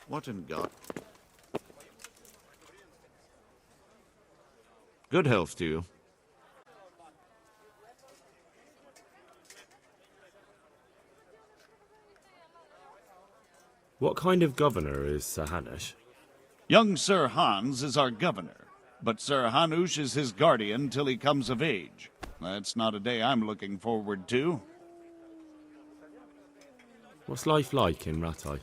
What in God? Good health to you. What kind of governor is Sir Hanush? Young Sir Hans is our governor, but Sir Hanush is his guardian till he comes of age. That's not a day I'm looking forward to. What's life like in Rattay?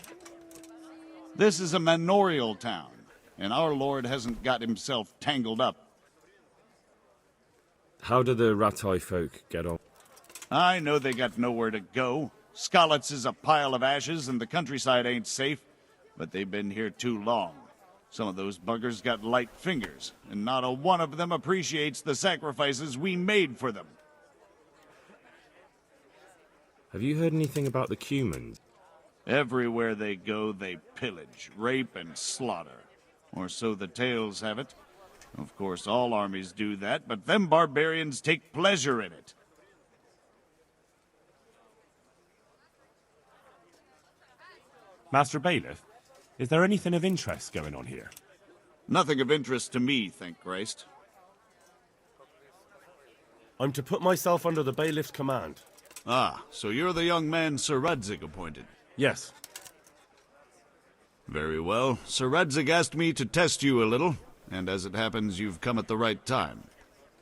This is a manorial town, and our lord hasn't got himself tangled up. How do the Rattay folk get on? I know they got nowhere to go. Skalitz is a pile of ashes and the countryside ain't safe, but they've been here too long. Some of those buggers got light fingers, and not a one of them appreciates the sacrifices we made for them. Have you heard anything about the cumans? Everywhere they go, they pillage, rape, and slaughter. Or so the tales have it. Of course, all armies do that, but them barbarians take pleasure in it. Master Bailiff, is there anything of interest going on here? Nothing of interest to me, thank Christ. I'm to put myself under the bailiff's command. Ah, so you're the young man Sir Radzig appointed. Yes. Very well. Sir Radzig asked me to test you a little, and as it happens, you've come at the right time.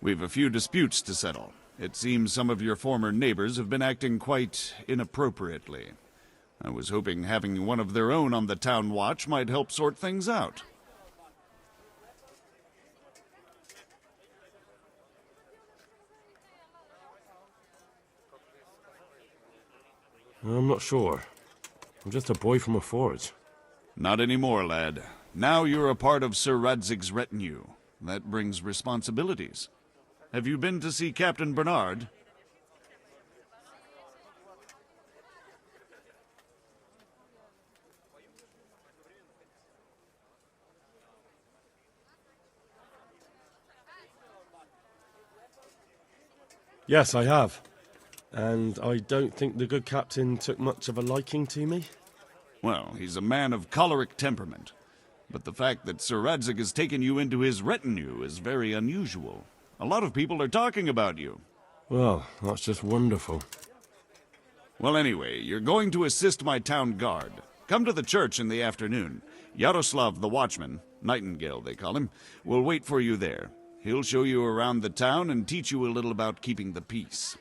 We've a few disputes to settle. It seems some of your former neighbors have been acting quite inappropriately. I was hoping having one of their own on the town watch might help sort things out. I'm not sure. I'm just a boy from a forge. Not anymore, lad. Now you're a part of Sir Radzig's retinue. That brings responsibilities. Have you been to see Captain Bernard? Yes, I have. And I don't think the good captain took much of a liking to me. Well, he's a man of choleric temperament. But the fact that Sir Radzig has taken you into his retinue is very unusual. A lot of people are talking about you. Well, that's just wonderful. Well, anyway, you're going to assist my town guard. Come to the church in the afternoon. Yaroslav the watchman, Nightingale they call him, will wait for you there. He'll show you around the town and teach you a little about keeping the peace.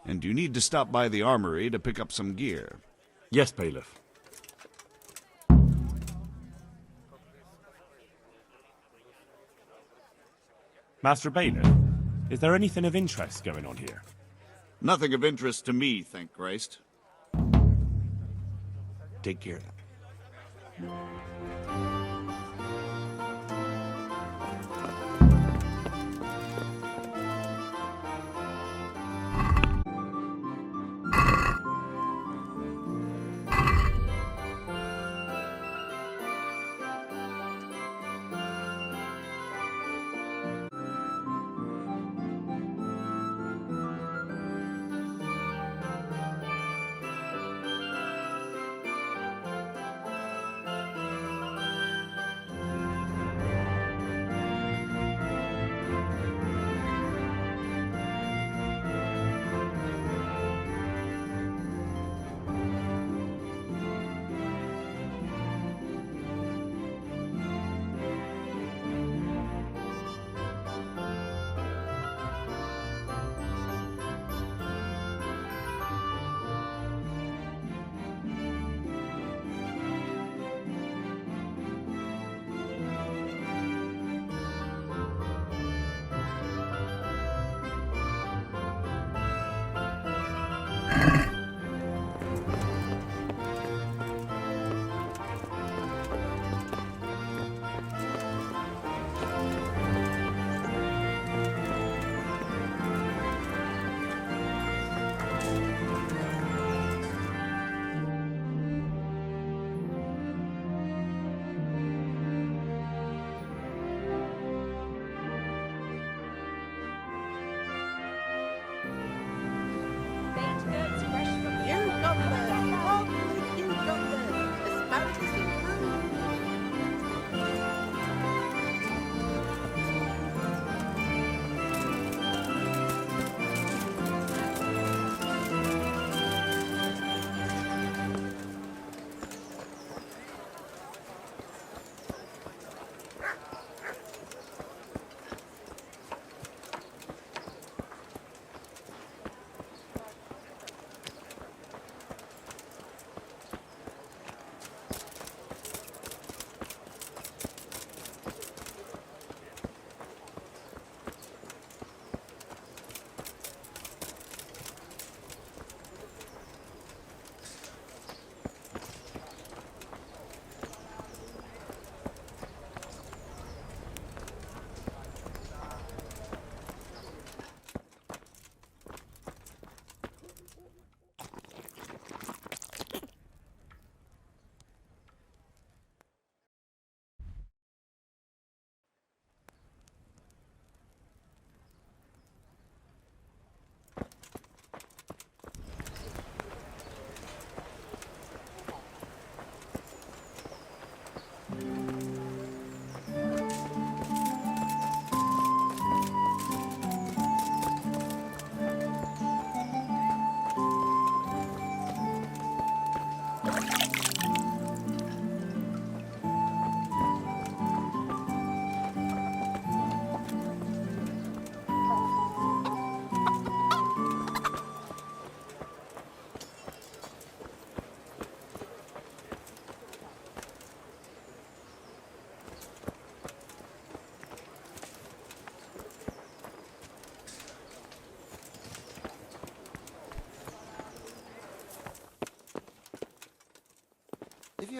And you need to stop by the armory to pick up some gear. Yes, bailiff. Master Bailiff, is there anything of interest going on here? Nothing of interest to me, thank Christ. Take care.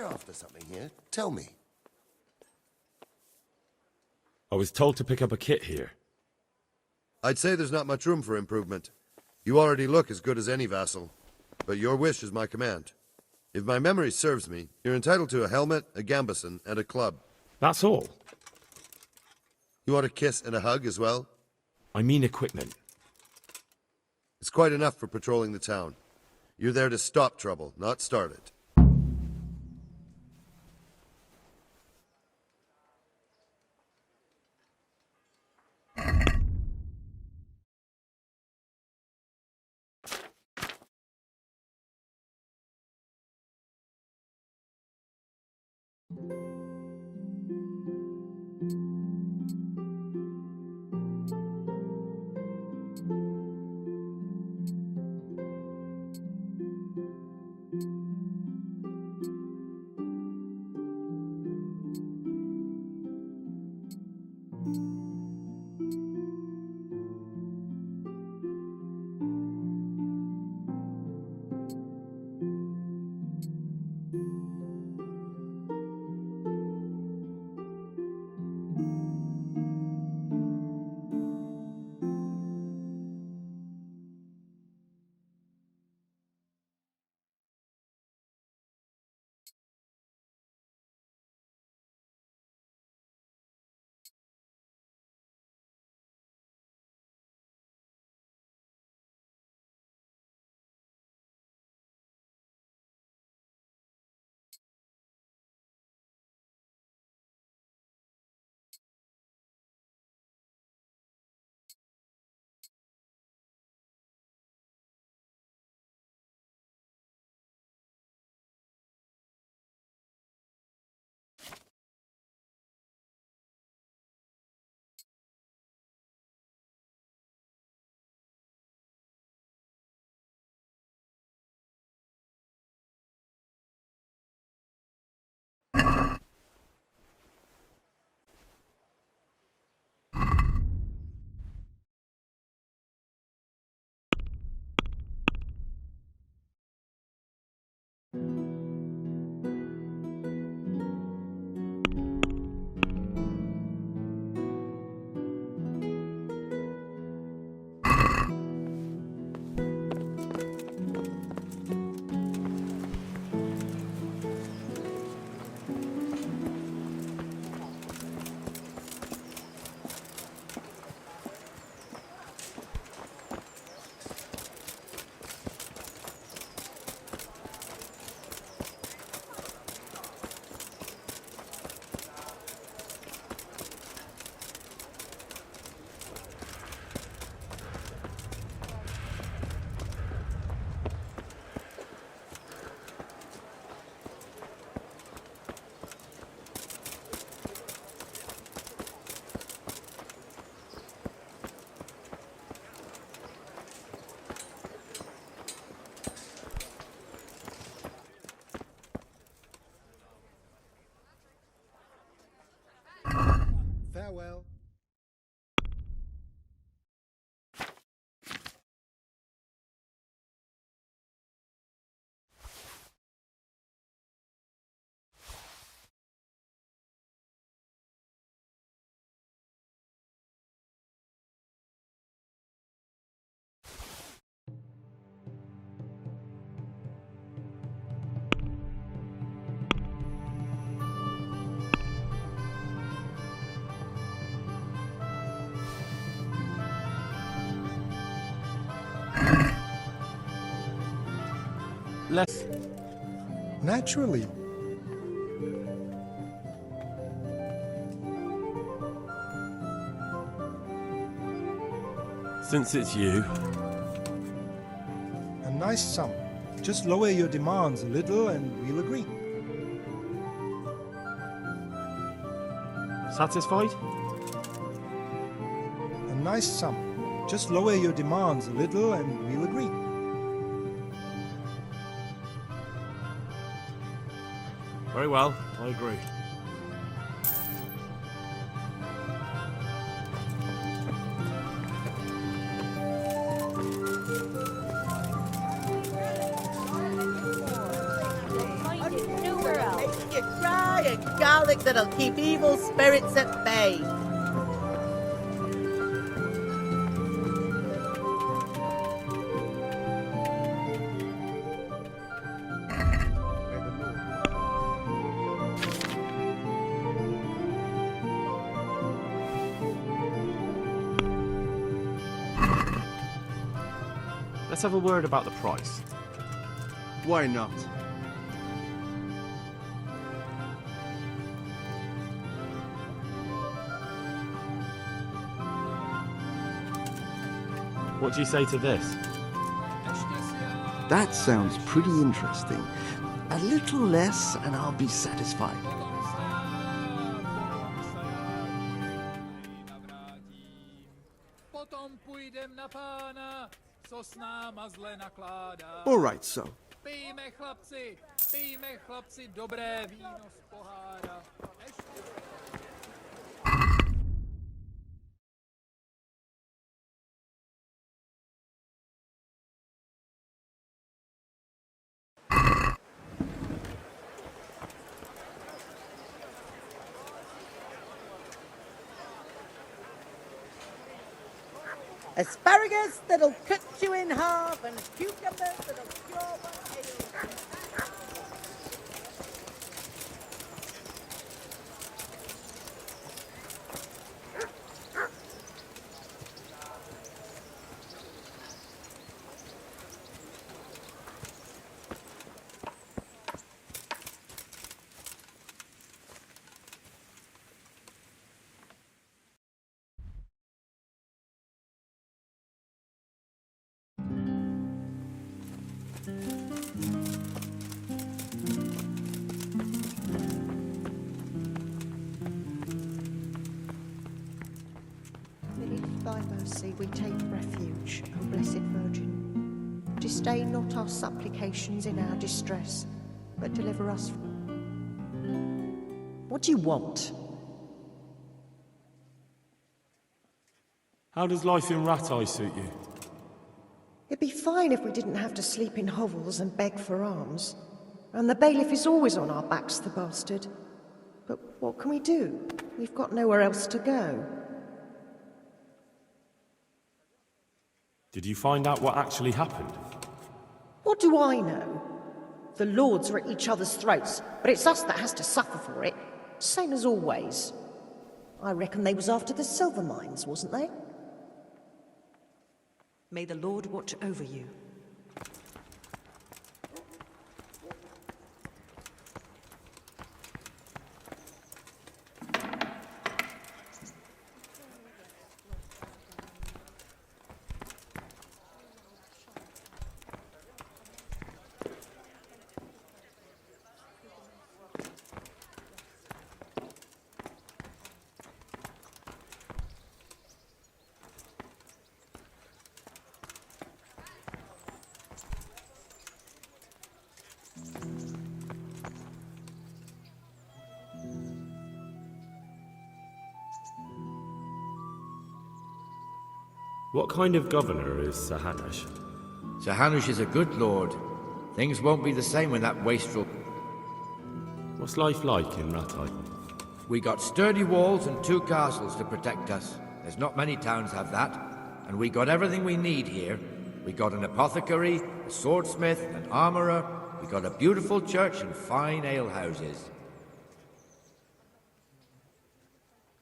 you're after something here, tell me. I was told to pick up a kit here. I'd say there's not much room for improvement. You already look as good as any vassal, but your wish is my command. If my memory serves me, you're entitled to a helmet, a gambeson, and a club. That's all. You want a kiss and a hug as well? I mean equipment. It's quite enough for patrolling the town. You're there to stop trouble, not start it. Farewell. Less. Naturally. Since it's you, A nice sum. Just lower your demands a little and we'll agree. Satisfied? A nice sum. Just lower your demands a little and we'll agree. Very well, I agree. Nowhere else. and garlic that'll keep evil spirits at bay. Let's have a word about the price. Why not? What do you say to this? That sounds pretty interesting. A little less and I'll be satisfied. All right, so. Asparagus that'll cut you in half, and cucumbers that'll cure what ails you. Beneath thy mercy we take refuge, O Blessed Virgin. Disdain not our supplications in our distress, but deliver us from... What do you want? How does life in Ratai suit you? It'd be fine if we didn't have to sleep in hovels and beg for alms. And the bailiff is always on our backs, the bastard. But what can we do? We've got nowhere else to go. Did you find out what actually happened? What do I know? The lords are at each other's throats, but it's us that has to suffer for it. Same as always. I reckon they was after the silver mines, wasn't they? May the Lord watch over you. What kind of governor is Sir Hanush? Sir Hanush is a good lord. Things won't be the same when that wastrel... What's life like in Ratai? We got sturdy walls and 2 castles to protect us. There's not many towns have that. And we got everything we need here. We got an apothecary, a swordsmith, an armourer. We got a beautiful church and fine alehouses.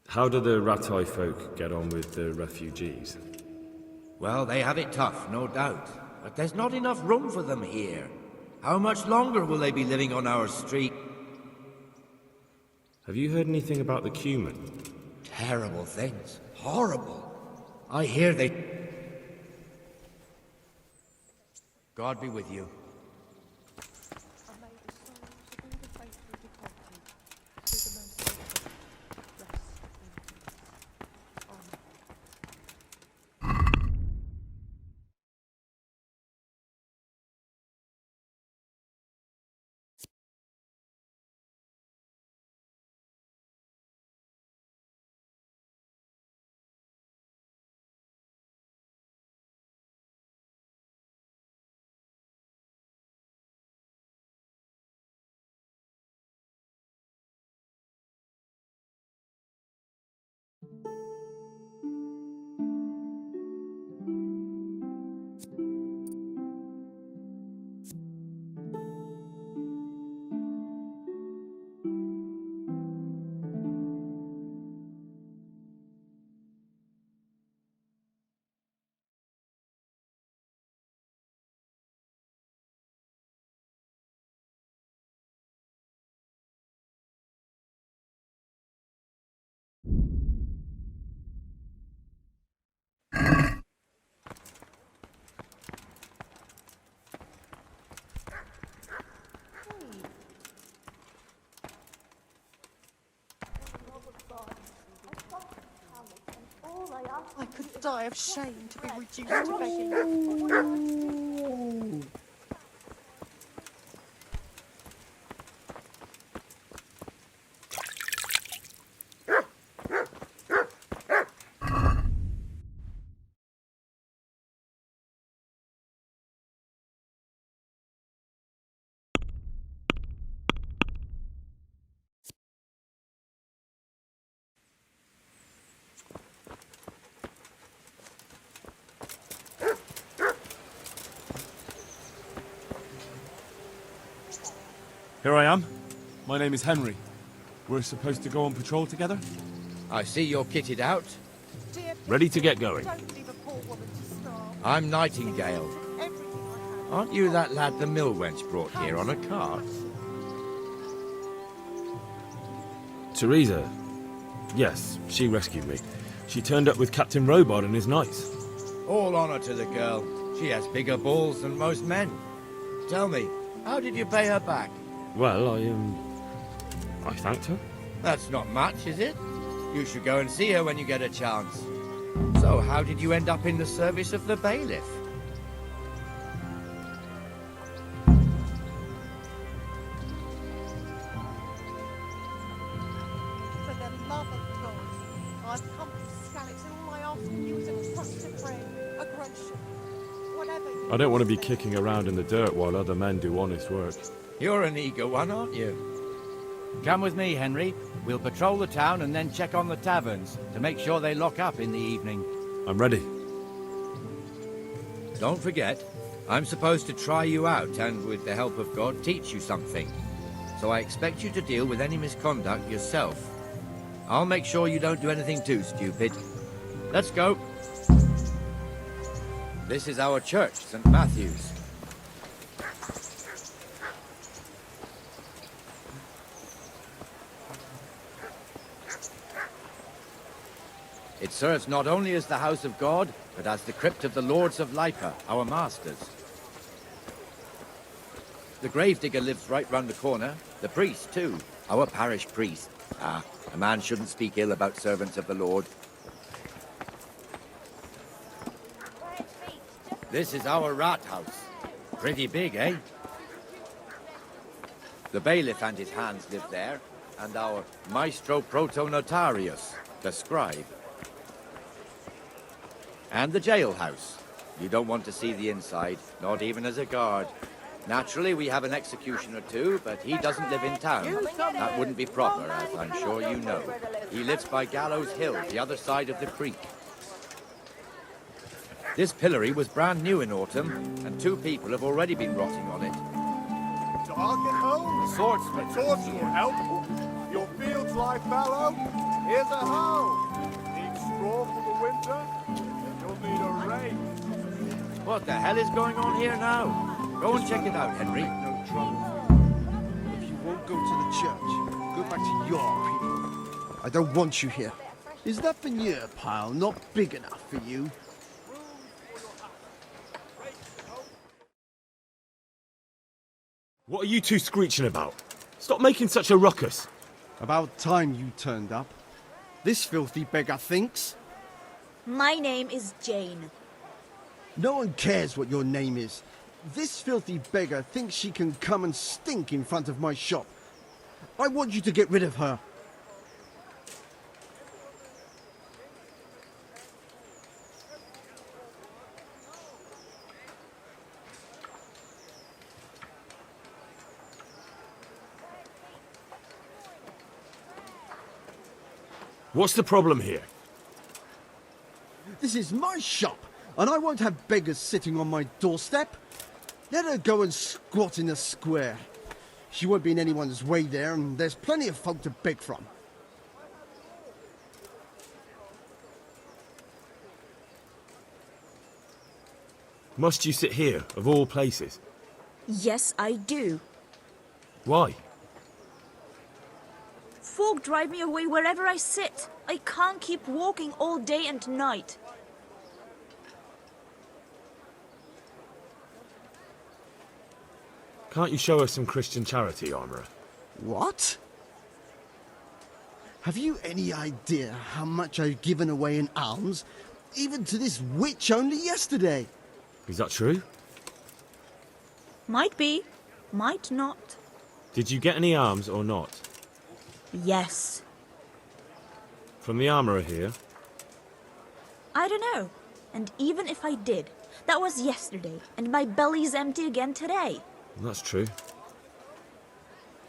How do the Ratai folk get on with the refugees? Well, they have it tough, no doubt. But there's not enough room for them here. How much longer will they be living on our street? Have you heard anything about the cuman? Terrible things. Horrible. I hear they... God be with you. I could die of shame to be reduced to begging. Here I am. My name is Henry. We're supposed to go on patrol together? I see you're kitted out. Ready to get going. I'm Nightingale. Aren't you that lad the mill wench brought here on a cart? Teresa. Yes, she rescued me. She turned up with Captain Robard and his knights. All honor to the girl. She has bigger balls than most men. Tell me, how did you pay her back? Well, I thanked her. That's not much, is it? You should go and see her when you get a chance. So, how did you end up in the service of the bailiff? For the love of God, I've come to Skalitz and all I ask from you is a crust of bread, a groschen, whatever you... I don't want to be kicking around in the dirt while other men do honest work. You're an eager one, aren't you? Come with me, Henry. We'll patrol the town and then check on the taverns to make sure they lock up in the evening. I'm ready. Don't forget, I'm supposed to try you out and, with the help of God, teach you something. So I expect you to deal with any misconduct yourself. I'll make sure you don't do anything too stupid. Let's go. This is our church, St. Matthew's. It serves not only as the house of God, but as the crypt of the lords of Lipa, our masters. The gravedigger lives right round the corner. The priest, too. Our parish priest. Ah, a man shouldn't speak ill about servants of the Lord. This is our rat house. Pretty big, eh? The bailiff and his hands live there, and our maestro protonotarius, the scribe. And the jailhouse. You don't want to see the inside, not even as a guard. Naturally, we have an executioner too, but he doesn't live in town. That wouldn't be proper, as I'm sure you know. He lives by Gallows Hill, the other side of the creek. This pillory was brand new in autumn, and 2 people have already been rotting on it. Target home? The swordsmith. Swordsman will help. Your fields lie fallow. Here's a hoe. Need straw for the winter? You'll need a rake. What the hell is going on here now? Go and check it out, Henry. No trouble. If you won't go to the church, go back to your people. I don't want you here. Is that veneer pile not big enough for you? What are you two screeching about? Stop making such a ruckus. About time you turned up. This filthy beggar thinks. My name is Jane. No one cares what your name is. This filthy beggar thinks she can come and stink in front of my shop. I want you to get rid of her. What's the problem here? This is my shop, and I won't have beggars sitting on my doorstep. Let her go and squat in the square. She won't be in anyone's way there, and there's plenty of folk to beg from. Must you sit here, of all places? Yes, I do. Why? Folk drive me away wherever I sit. I can't keep walking all day and night. Can't you show us some Christian charity, Armourer? What? Have you any idea how much I've given away in alms? even to this witch only yesterday. Is that true? Might be, might not. Did you get any arms or not? Yes. From the armourer here? I don't know. And even if I did, that was yesterday, and my belly's empty again today. That's true.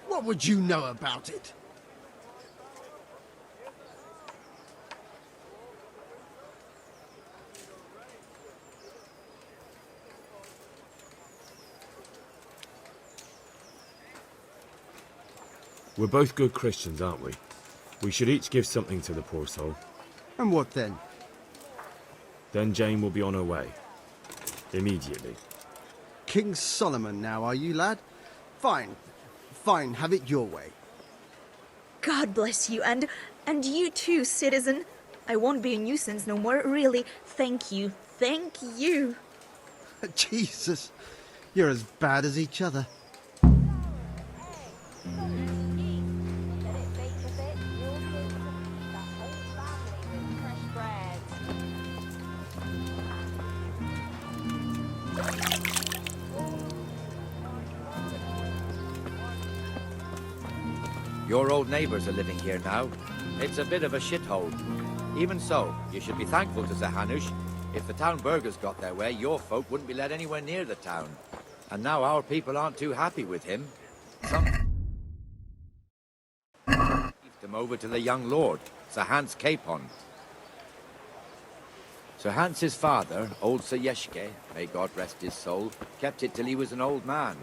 What would you know about it? We're both good Christians, aren't we? We should each give something to the poor soul. And what then? Then Jane will be on her way. Immediately. King Solomon now, are you, lad? Fine. Fine, have it your way. God bless you, and you too, citizen. I won't be a nuisance no more, really. Thank you. Thank you. Jesus, you're as bad as each other. Your old neighbours are living here now. It's a bit of a shithole. Even so, you should be thankful to Sir Hanush. If the town burghers got their way, your folk wouldn't be let anywhere near the town. And now our people aren't too happy with him. Some gave them over to the young lord, Sir Hans Capon. Sir Hans's father, old Sir Yeshke, may God rest his soul, kept it till he was an old man.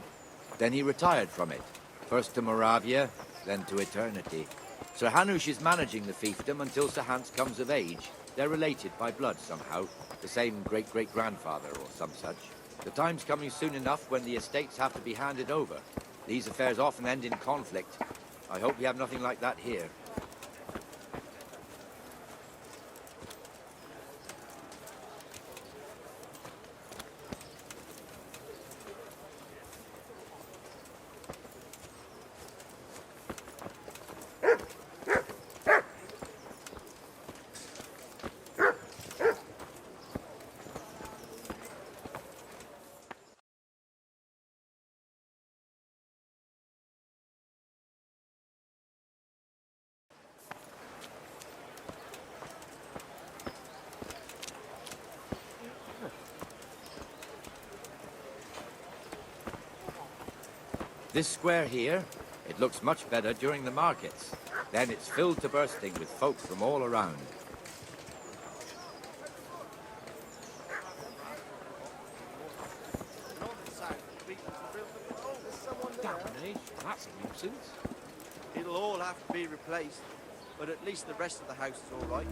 Then he retired from it, first to Moravia, then to eternity. Sir Hanush is managing the fiefdom until Sir Hans comes of age. They're related by blood somehow, the same great-great-grandfather or some such. The time's coming soon enough when the estates have to be handed over. These affairs often end in conflict. I hope you have nothing like that here. This square here, it looks much better during the markets. Then it's filled to bursting with folk from all around. That's a nuisance. It'll all have to be replaced, but at least the rest of the house is all right.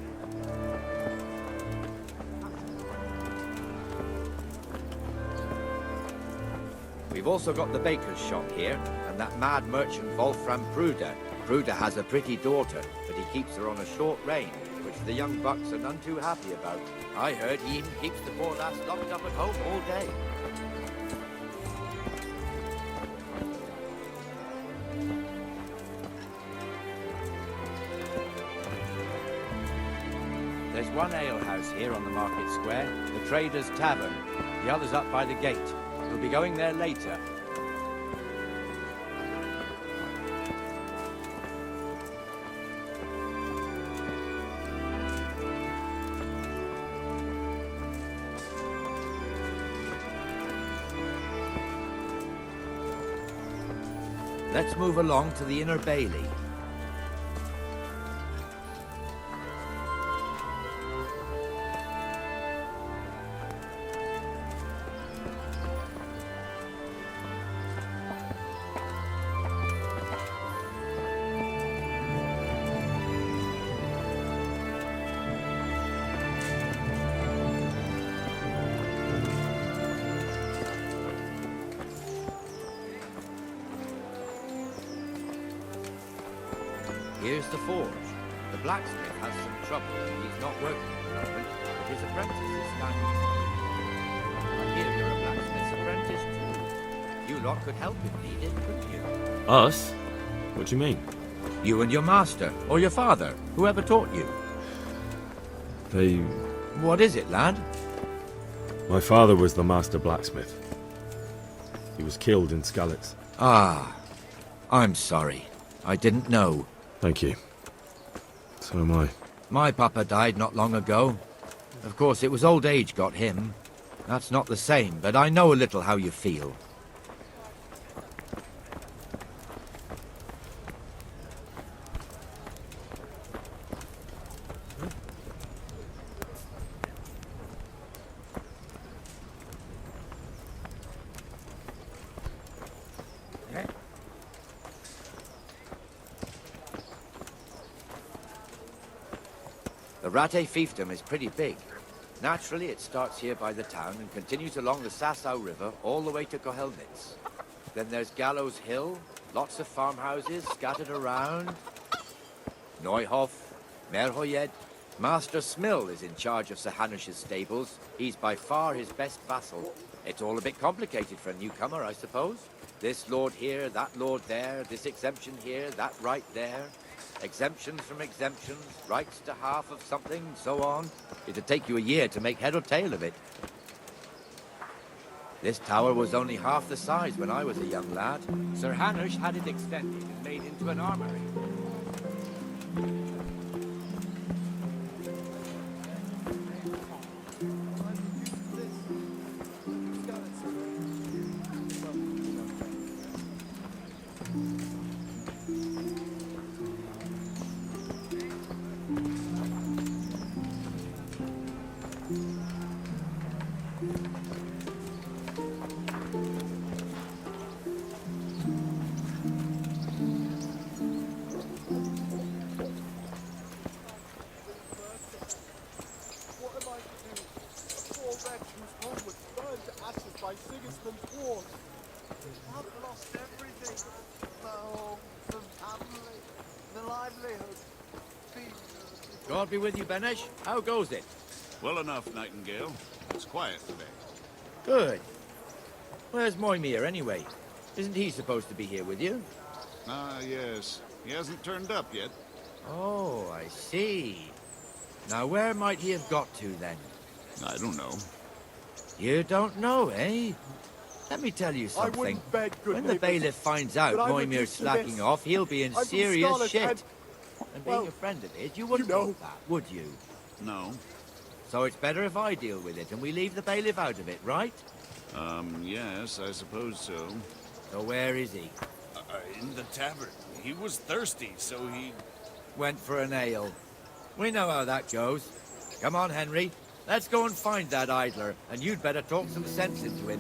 We've also got the baker's shop here, and that mad merchant Wolfram Pruder. Pruder has a pretty daughter, but he keeps her on a short rein, which the young bucks are none too happy about. I heard he even keeps the poor lass locked up at home all day. There's one alehouse here on the market square, the Trader's Tavern. The other's up by the gate. We'll be going there later. Let's move along to the Inner Bailey. Here's the forge. The blacksmith has some trouble. He's not working at the moment, but his apprentice is standing. I hear you're a blacksmith's apprentice too. You lot could help if needed, couldn't you? Us? What do you mean? You and your master, or your father, whoever taught you. They What is it, lad? My father was the master blacksmith. He was killed in Skalitz. Ah, I'm sorry. I didn't know. Thank you. So am I. My papa died not long ago. Of course, it was old age got him. That's not the same, but I know a little how you feel. The Rate fiefdom is pretty big. Naturally, it starts here by the town and continues along the Sassau River all the way to Kohelnitz. Then there's Gallows Hill, lots of farmhouses scattered around. Neuhof, Merhoyed. Master Smill is in charge of Sir Hanush's stables. He's by far his best vassal. It's all a bit complicated for a newcomer, I suppose. This lord here, that lord there, this exemption here, that right there. Exemptions from exemptions, rights to half of something, so on. It'd take you a year to make head or tail of it. This tower was only half the size when I was a young lad. Sir Hanush had it extended and made into an armory. By Segismund's wars. I've lost everything. The home, the family, the livelihood. God be with you, Benesh. How goes it? Well enough, Nightingale. It's quiet today. Good. Where's Moimir, anyway? Isn't he supposed to be here with you? Ah, yes. He hasn't turned up yet. Oh, I see. Now, where might he have got to, then? I don't know. You don't know, eh? Let me tell you something. I wouldn't beg good when the neighbours, bailiff finds out but I'm Moimir's reduced to slacking this. off, he'll be in I'm from serious Skalitz, shit. And being well, a friend of his, you wouldn't know that, would you? No. So it's better if I deal with it and we leave the bailiff out of it, right? Yes, I suppose so. So where is he? In the tavern. He was thirsty, so he... Went for an ale. We know how that goes. Come on, Henry. Let's go and find that idler, and you'd better talk some sense into him.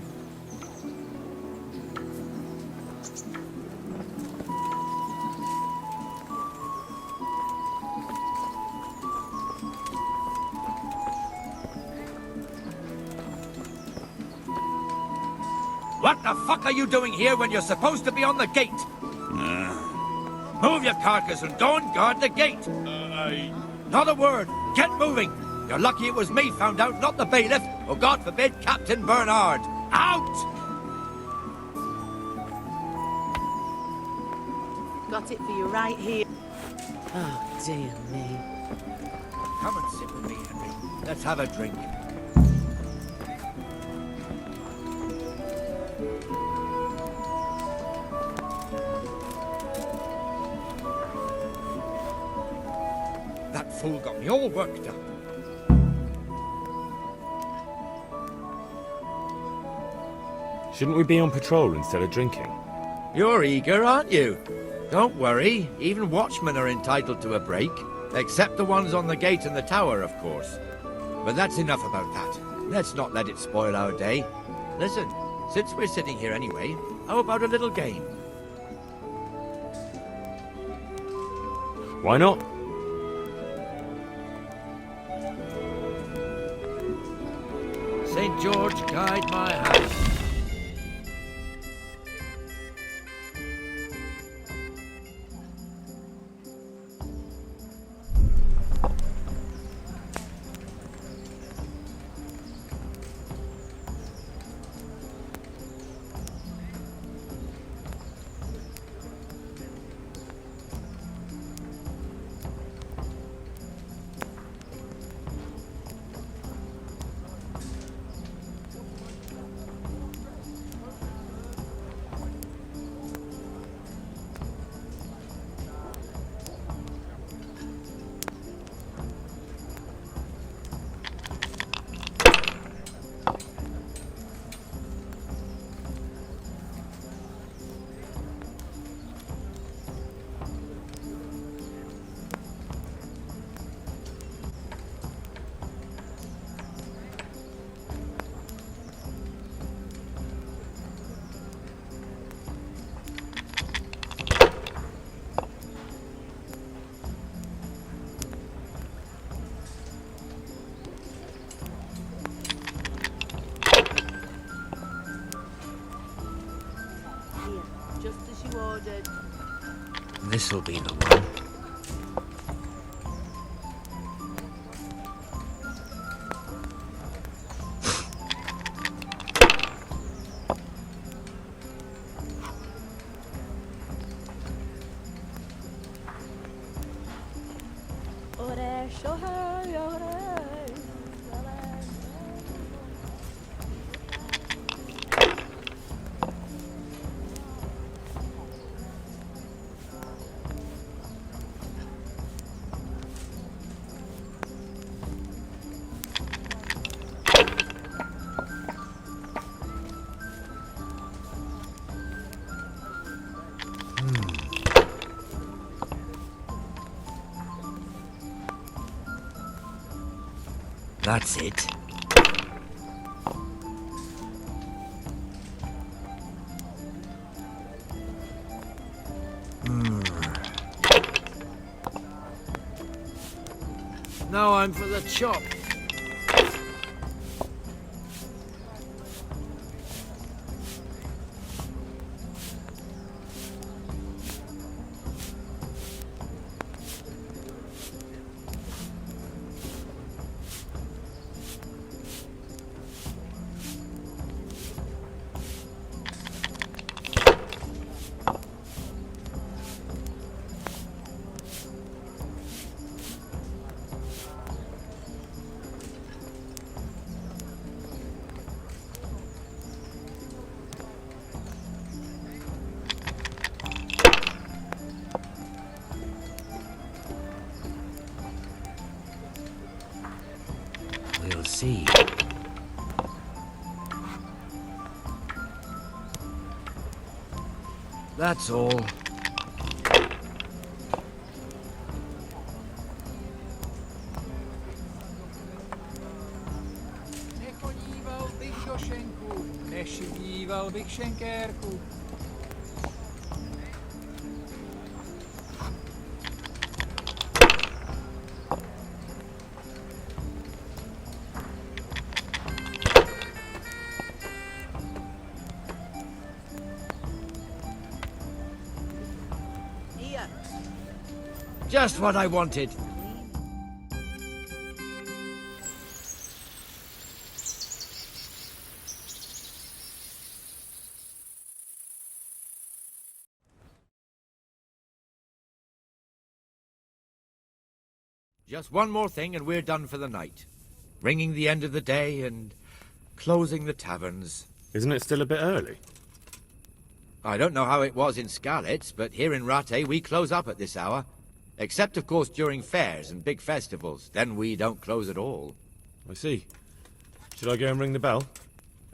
What the fuck are you doing here when you're supposed to be on the gate? Move your carcass and go and guard the gate. Not a word. Get moving. You're lucky it was me found out, not the bailiff, or God forbid, Captain Bernard. Out! Got it for you right here. Oh, dear me. Come and sit with me, Henry. Let's have a drink. That fool got me all worked up. Shouldn't we be on patrol instead of drinking? You're eager, aren't you? Don't worry, even watchmen are entitled to a break. Except the ones on the gate and the tower, of course. But that's enough about that. Let's not let it spoil our day. Listen, since we're sitting here anyway, how about a little game? Why not? St. George, guide my house. This'll be the one. That's it. Now I'm for the chop. We'll see. That's all. Just what I wanted. Just one more thing and we're done for the night. Ringing the end of the day and closing the taverns. Isn't it still a bit early? I don't know how it was in Skalitz, but here in Rattay we close up at this hour. Except, of course, during fairs and big festivals. Then we don't close at all. I see. Should I go and ring the bell?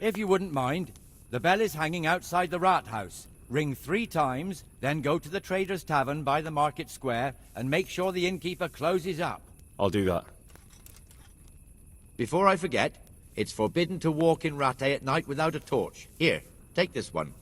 If you wouldn't mind. The bell is hanging outside the rat house. Ring 3 times, then go to the Trader's Tavern by the market square and make sure the innkeeper closes up. I'll do that. Before I forget, it's forbidden to walk in Rattay at night without a torch. Here, take this one.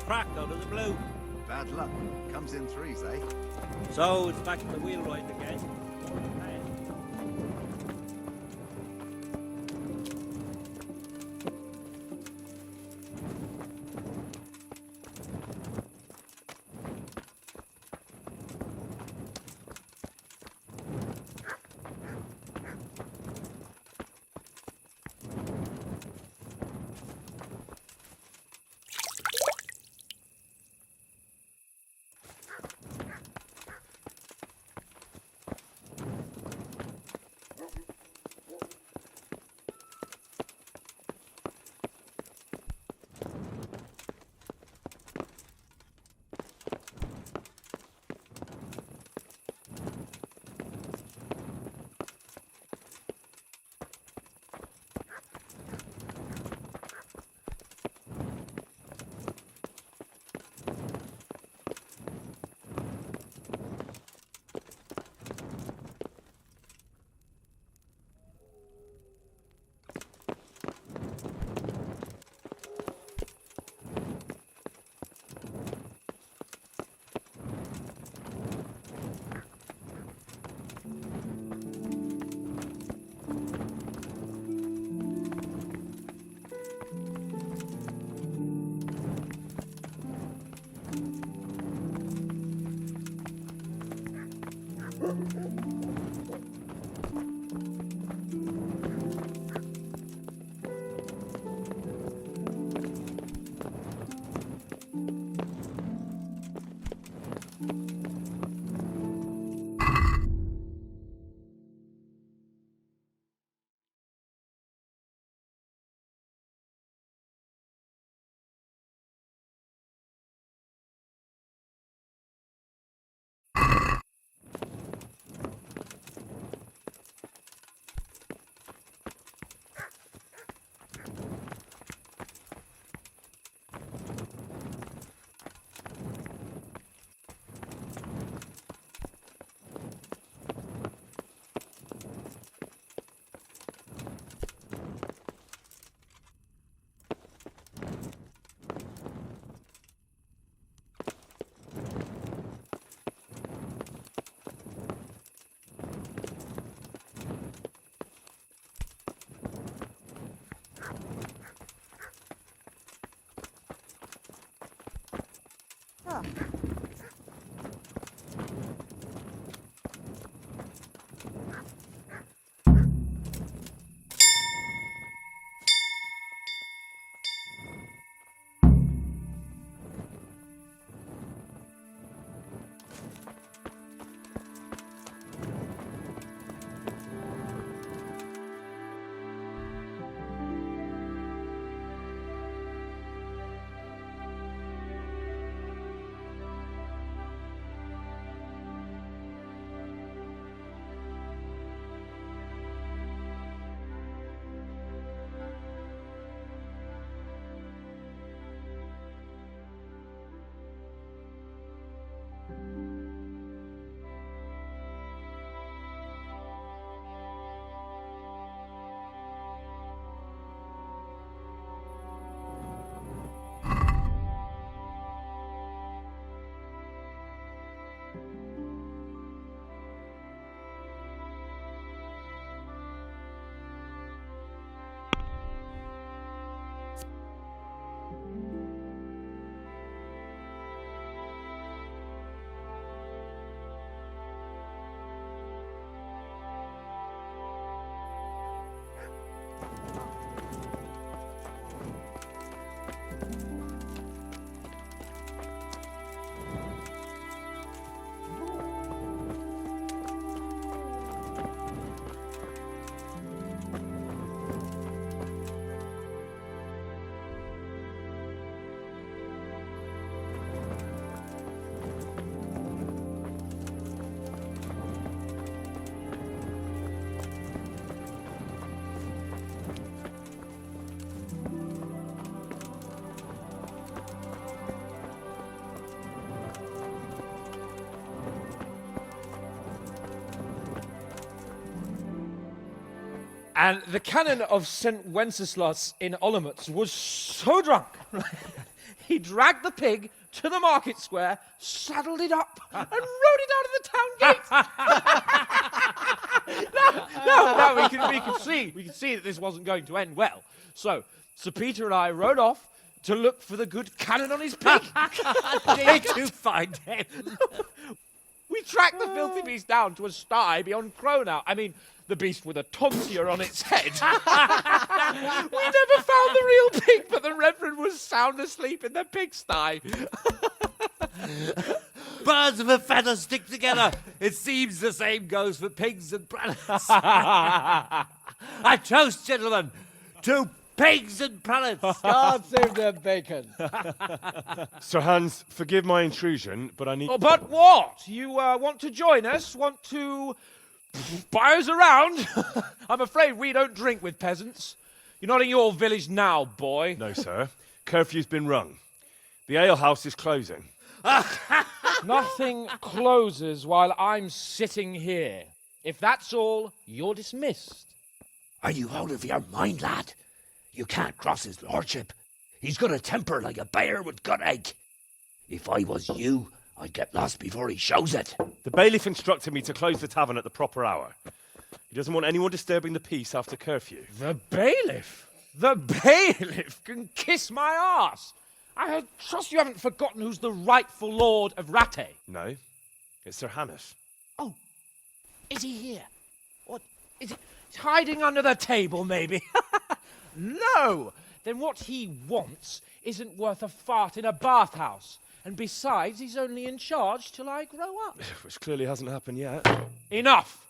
cracked out of the blue. Bad luck. Comes in threes, eh? So it's back to the wheelwright again. And the canon of St. Wenceslas in Olomouc was so drunk, he dragged the pig to the market square, saddled it up, and rode it out of the town gate. No, we can see that this wasn't going to end well. So, Sir Peter and I rode off to look for the good canon on his pig. Did you find him? We tracked the filthy beast down to a sty beyond Cronau. I mean, the beast with a tonsure on its head. We never found the real pig, but the Reverend was sound asleep in the pigsty. Birds of a feather stick together. It seems the same goes for pigs and planets. I toast, gentlemen, to pigs and planets. God save the bacon. Sir Hans, forgive my intrusion, but I need... Oh, but what? You want to join us? Want to buy us around? I'm afraid we don't drink with peasants. You're not in your village now, boy. No, sir. Curfew's been rung. The alehouse is closing. Nothing closes while I'm sitting here. If that's all, you're dismissed. Are you out of your mind, lad? You can't cross his lordship. He's got a temper like a bear with gut ache. If I was you, I'd get lost before he shows it. The bailiff instructed me to close the tavern at the proper hour. He doesn't want anyone disturbing the peace after curfew. The bailiff? The bailiff can kiss my arse. I trust you haven't forgotten who's the rightful lord of Rattay. No, it's Sir Hannes. Oh, is he here? What, is he hiding under the table, maybe? No! Then what he wants isn't worth a fart in a bathhouse. And besides, he's only in charge till I grow up. Which clearly hasn't happened yet. Enough!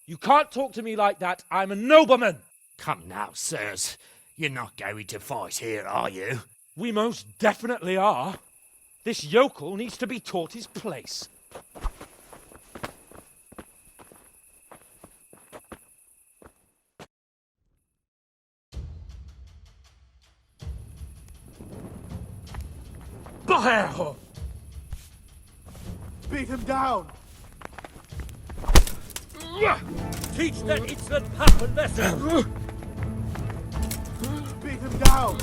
You can't talk to me like that. I'm a nobleman. Come now, sirs. You're not going to fight here, are you? We most definitely are. This yokel needs to be taught his place. Bajo! Beat him down! Teach that it's the happen lesson. Beat him down!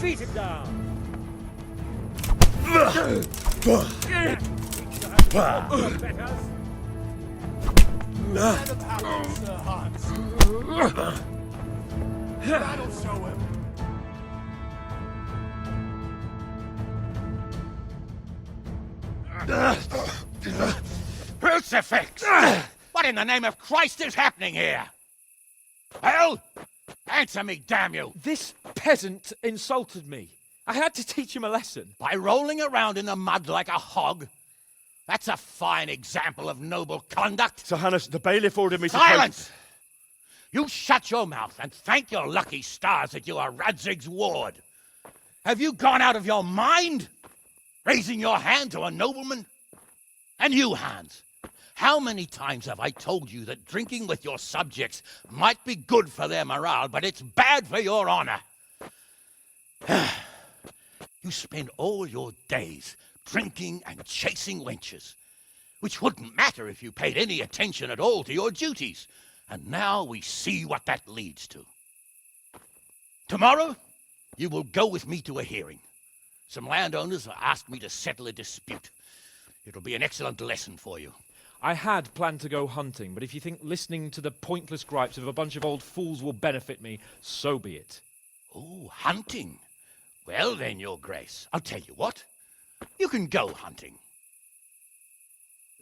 Beat him down. Let him have it, Sir Hans. That'll show him. Crucifix! What in the name of Christ is happening here? Well, answer me, damn you! This peasant insulted me. I had to teach him a lesson. By rolling around in the mud like a hog? That's a fine example of noble conduct. Sir Hannes, the bailiff ordered me to... Silence! You shut your mouth and thank your lucky stars that you are Radzig's ward. Have you gone out of your mind? Raising your hand to a nobleman? And you, Hans, how many times have I told you that drinking with your subjects might be good for their morale, but it's bad for your honor? You spend all your days drinking and chasing wenches, which wouldn't matter if you paid any attention at all to your duties. And now we see what that leads to. Tomorrow, you will go with me to a hearing. Some landowners have asked me to settle a dispute. It'll be an excellent lesson for you. I had planned to go hunting, but if you think listening to the pointless gripes of a bunch of old fools will benefit me, so be it. Oh, hunting. Well then, Your Grace, I'll tell you what. You can go hunting.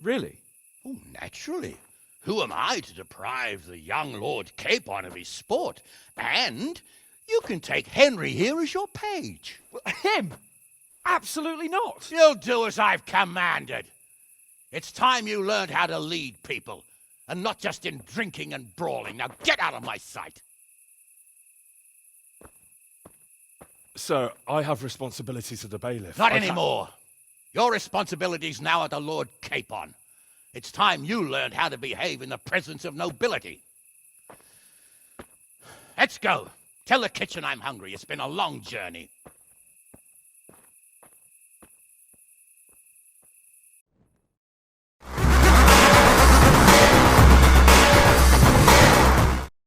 Really? Oh, naturally. Who am I to deprive the young Lord Capon of his sport? And you can take Henry here as your page. Him? Absolutely not. You'll do as I've commanded. It's time you learned how to lead people, and not just in drinking and brawling. Now get out of my sight. Sir, I have responsibilities of the bailiff. Not anymore. Your responsibilities now are the Lord Capon. It's time you learned how to behave in the presence of nobility. Let's go. Tell the kitchen I'm hungry. It's been a long journey.